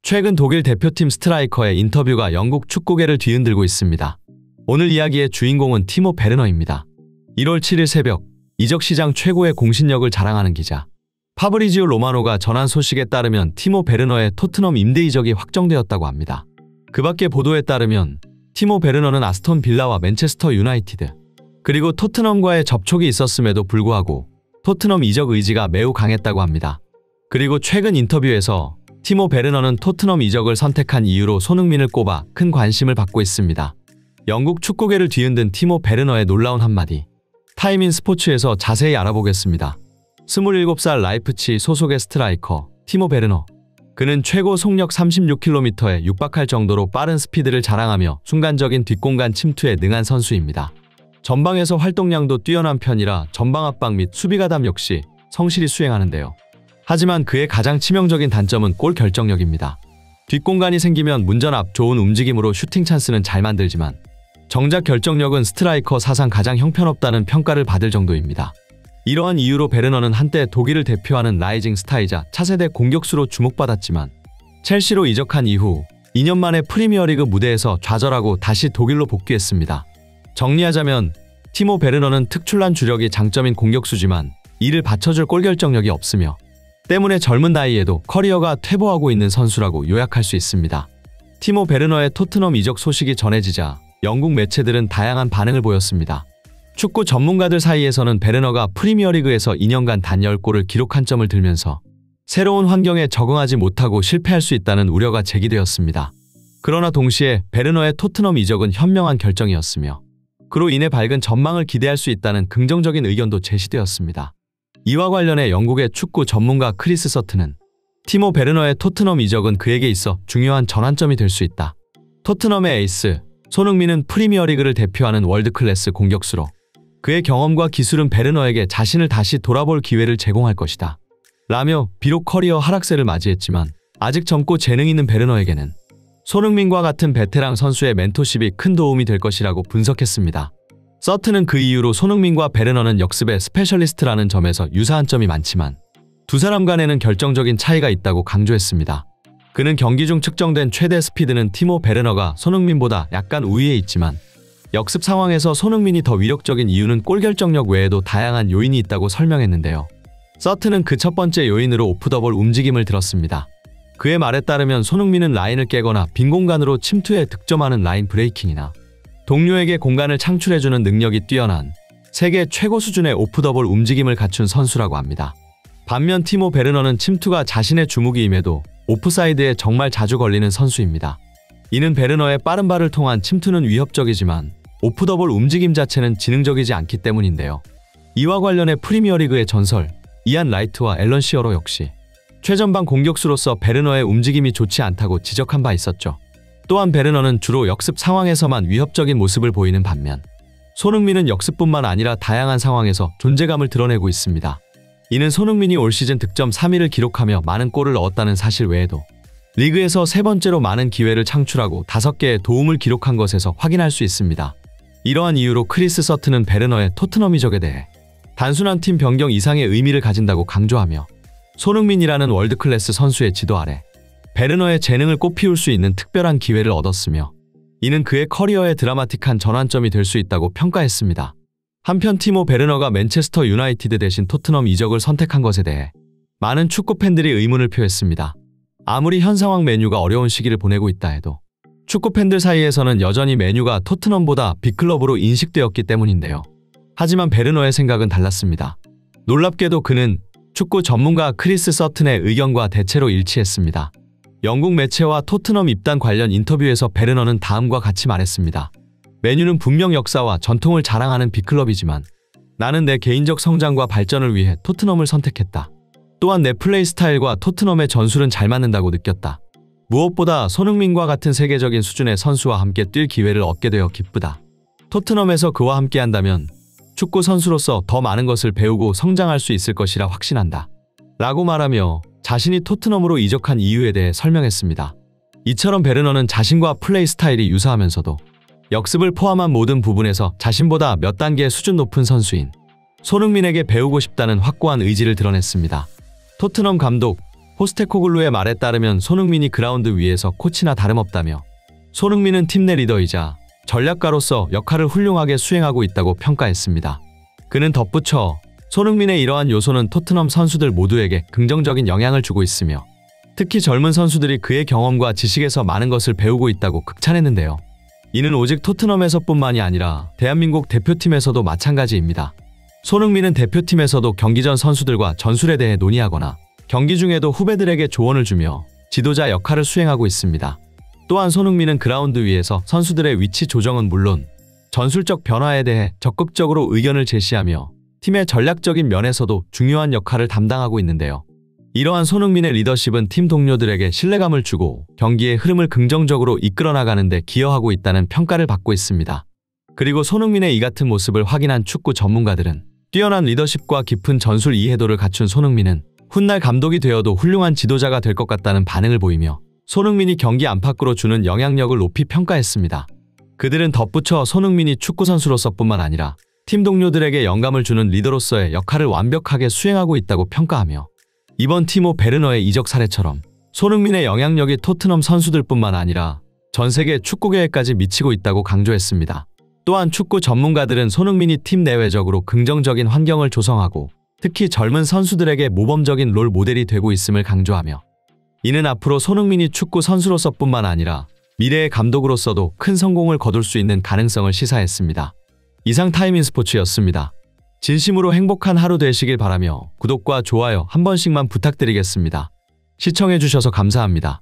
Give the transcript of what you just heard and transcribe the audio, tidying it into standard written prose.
최근 독일 대표팀 스트라이커의 인터뷰가 영국 축구계를 뒤흔들고 있습니다. 오늘 이야기의 주인공은 티모 베르너입니다. 1월 7일 새벽, 이적 시장 최고의 공신력을 자랑하는 기자 파브리지오 로마노가 전한 소식에 따르면 티모 베르너의 토트넘 임대 이적이 확정되었다고 합니다. 그 밖의 보도에 따르면 티모 베르너는 아스톤 빌라와 맨체스터 유나이티드, 그리고 토트넘과의 접촉이 있었음에도 불구하고 토트넘 이적 의지가 매우 강했다고 합니다. 그리고 최근 인터뷰에서 티모 베르너는 토트넘 이적을 선택한 이유로 손흥민을 꼽아 큰 관심을 받고 있습니다. 영국 축구계를 뒤흔든 티모 베르너의 놀라운 한마디, 타임인 스포츠에서 자세히 알아보겠습니다. 27살 라이프치 소속의 스트라이커 티모 베르너. 그는 최고 속력 36km에 육박할 정도로 빠른 스피드를 자랑하며 순간적인 뒷공간 침투에 능한 선수입니다. 전방에서 활동량도 뛰어난 편이라 전방 압박 및 수비 가담 역시 성실히 수행하는데요. 하지만 그의 가장 치명적인 단점은 골 결정력입니다. 뒷공간이 생기면 문전 앞 좋은 움직임으로 슈팅 찬스는 잘 만들지만 정작 결정력은 스트라이커 사상 가장 형편없다는 평가를 받을 정도입니다. 이러한 이유로 베르너는 한때 독일을 대표하는 라이징 스타이자 차세대 공격수로 주목받았지만 첼시로 이적한 이후 2년 만에 프리미어리그 무대에서 좌절하고 다시 독일로 복귀했습니다. 정리하자면 티모 베르너는 특출난 주력이 장점인 공격수지만 이를 받쳐줄 골 결정력이 없으며 때문에 젊은 나이에도 커리어가 퇴보하고 있는 선수라고 요약할 수 있습니다. 티모 베르너의 토트넘 이적 소식이 전해지자 영국 매체들은 다양한 반응을 보였습니다. 축구 전문가들 사이에서는 베르너가 프리미어리그에서 2년간 단 10골을 기록한 점을 들면서 새로운 환경에 적응하지 못하고 실패할 수 있다는 우려가 제기되었습니다. 그러나 동시에 베르너의 토트넘 이적은 현명한 결정이었으며 그로 인해 밝은 전망을 기대할 수 있다는 긍정적인 의견도 제시되었습니다. 이와 관련해 영국의 축구 전문가 크리스 서튼은 티모 베르너의 토트넘 이적은 그에게 있어 중요한 전환점이 될 수 있다. 토트넘의 에이스 손흥민은 프리미어리그를 대표하는 월드클래스 공격수로 그의 경험과 기술은 베르너에게 자신을 다시 돌아볼 기회를 제공할 것이다. 라며 비록 커리어 하락세를 맞이했지만 아직 젊고 재능 있는 베르너에게는 손흥민과 같은 베테랑 선수의 멘토십이 큰 도움이 될 것이라고 분석했습니다. 서튼은 그 이유로 손흥민과 베르너는 역습의 스페셜리스트라는 점에서 유사한 점이 많지만 두 사람 간에는 결정적인 차이가 있다고 강조했습니다. 그는 경기 중 측정된 최대 스피드는 티모 베르너가 손흥민보다 약간 우위에 있지만 역습 상황에서 손흥민이 더 위력적인 이유는 골 결정력 외에도 다양한 요인이 있다고 설명했는데요. 서튼은 그 첫 번째 요인으로 오프 더 볼 움직임을 들었습니다. 그의 말에 따르면 손흥민은 라인을 깨거나 빈 공간으로 침투해 득점하는 라인 브레이킹이나 동료에게 공간을 창출해주는 능력이 뛰어난 세계 최고 수준의 오프 더 볼 움직임을 갖춘 선수라고 합니다. 반면 티모 베르너는 침투가 자신의 주무기임에도 오프사이드에 정말 자주 걸리는 선수입니다. 이는 베르너의 빠른 발을 통한 침투는 위협적이지만 오프 더 볼 움직임 자체는 지능적이지 않기 때문인데요. 이와 관련해 프리미어리그의 전설 이안 라이트와 앨런 시어로 역시 최전방 공격수로서 베르너의 움직임이 좋지 않다고 지적한 바 있었죠. 또한 베르너는 주로 역습 상황에서만 위협적인 모습을 보이는 반면 손흥민은 역습뿐만 아니라 다양한 상황에서 존재감을 드러내고 있습니다. 이는 손흥민이 올 시즌 득점 3위를 기록하며 많은 골을 넣었다는 사실 외에도 리그에서 세 번째로 많은 기회를 창출하고 5개의 도움을 기록한 것에서 확인할 수 있습니다. 이러한 이유로 크리스 서튼은 베르너의 토트넘 이적에 대해 단순한 팀 변경 이상의 의미를 가진다고 강조하며 손흥민이라는 월드클래스 선수의 지도 아래 베르너의 재능을 꽃피울 수 있는 특별한 기회를 얻었으며 이는 그의 커리어의 드라마틱한 전환점이 될 수 있다고 평가했습니다. 한편 티모 베르너가 맨체스터 유나이티드 대신 토트넘 이적을 선택한 것에 대해 많은 축구 팬들이 의문을 표했습니다. 아무리 현 상황 맨유가 어려운 시기를 보내고 있다 해도 축구 팬들 사이에서는 여전히 맨유가 토트넘보다 빅클럽으로 인식되었기 때문인데요. 하지만 베르너의 생각은 달랐습니다. 놀랍게도 그는 축구 전문가 크리스 서튼의 의견과 대체로 일치했습니다. 영국 매체와 토트넘 입단 관련 인터뷰에서 베르너는 다음과 같이 말했습니다. 맨유는 분명 역사와 전통을 자랑하는 빅클럽이지만 나는 내 개인적 성장과 발전을 위해 토트넘을 선택했다. 또한 내 플레이 스타일과 토트넘의 전술은 잘 맞는다고 느꼈다. 무엇보다 손흥민과 같은 세계적인 수준의 선수와 함께 뛸 기회를 얻게 되어 기쁘다. 토트넘에서 그와 함께한다면 축구 선수로서 더 많은 것을 배우고 성장할 수 있을 것이라 확신한다. 라고 말하며 자신이 토트넘으로 이적한 이유에 대해 설명했습니다. 이처럼 베르너는 자신과 플레이 스타일이 유사하면서도 역습을 포함한 모든 부분에서 자신보다 몇 단계 수준 높은 선수인 손흥민에게 배우고 싶다는 확고한 의지를 드러냈습니다. 토트넘 감독 포스테코글루의 말에 따르면 손흥민이 그라운드 위에서 코치나 다름없다며 손흥민은 팀 내 리더이자 전략가로서 역할을 훌륭하게 수행하고 있다고 평가했습니다. 그는 덧붙여 손흥민의 이러한 요소는 토트넘 선수들 모두에게 긍정적인 영향을 주고 있으며 특히 젊은 선수들이 그의 경험과 지식에서 많은 것을 배우고 있다고 극찬했는데요. 이는 오직 토트넘에서뿐만이 아니라 대한민국 대표팀에서도 마찬가지입니다. 손흥민은 대표팀에서도 경기 전 선수들과 전술에 대해 논의하거나 경기 중에도 후배들에게 조언을 주며 지도자 역할을 수행하고 있습니다. 또한 손흥민은 그라운드 위에서 선수들의 위치 조정은 물론 전술적 변화에 대해 적극적으로 의견을 제시하며 팀의 전략적인 면에서도 중요한 역할을 담당하고 있는데요. 이러한 손흥민의 리더십은 팀 동료들에게 신뢰감을 주고 경기의 흐름을 긍정적으로 이끌어 나가는 데 기여하고 있다는 평가를 받고 있습니다. 그리고 손흥민의 이 같은 모습을 확인한 축구 전문가들은 뛰어난 리더십과 깊은 전술 이해도를 갖춘 손흥민은 훗날 감독이 되어도 훌륭한 지도자가 될 것 같다는 반응을 보이며 손흥민이 경기 안팎으로 주는 영향력을 높이 평가했습니다. 그들은 덧붙여 손흥민이 축구선수로서뿐만 아니라 팀 동료들에게 영감을 주는 리더로서의 역할을 완벽하게 수행하고 있다고 평가하며 이번 티모 베르너의 이적 사례처럼 손흥민의 영향력이 토트넘 선수들뿐만 아니라 전 세계 축구계에까지 미치고 있다고 강조했습니다. 또한 축구 전문가들은 손흥민이 팀 내외적으로 긍정적인 환경을 조성하고 특히 젊은 선수들에게 모범적인 롤 모델이 되고 있음을 강조하며 이는 앞으로 손흥민이 축구 선수로서뿐만 아니라 미래의 감독으로서도 큰 성공을 거둘 수 있는 가능성을 시사했습니다. 이상 타임인스포츠였습니다. 진심으로 행복한 하루 되시길 바라며 구독과 좋아요 한 번씩만 부탁드리겠습니다. 시청해주셔서 감사합니다.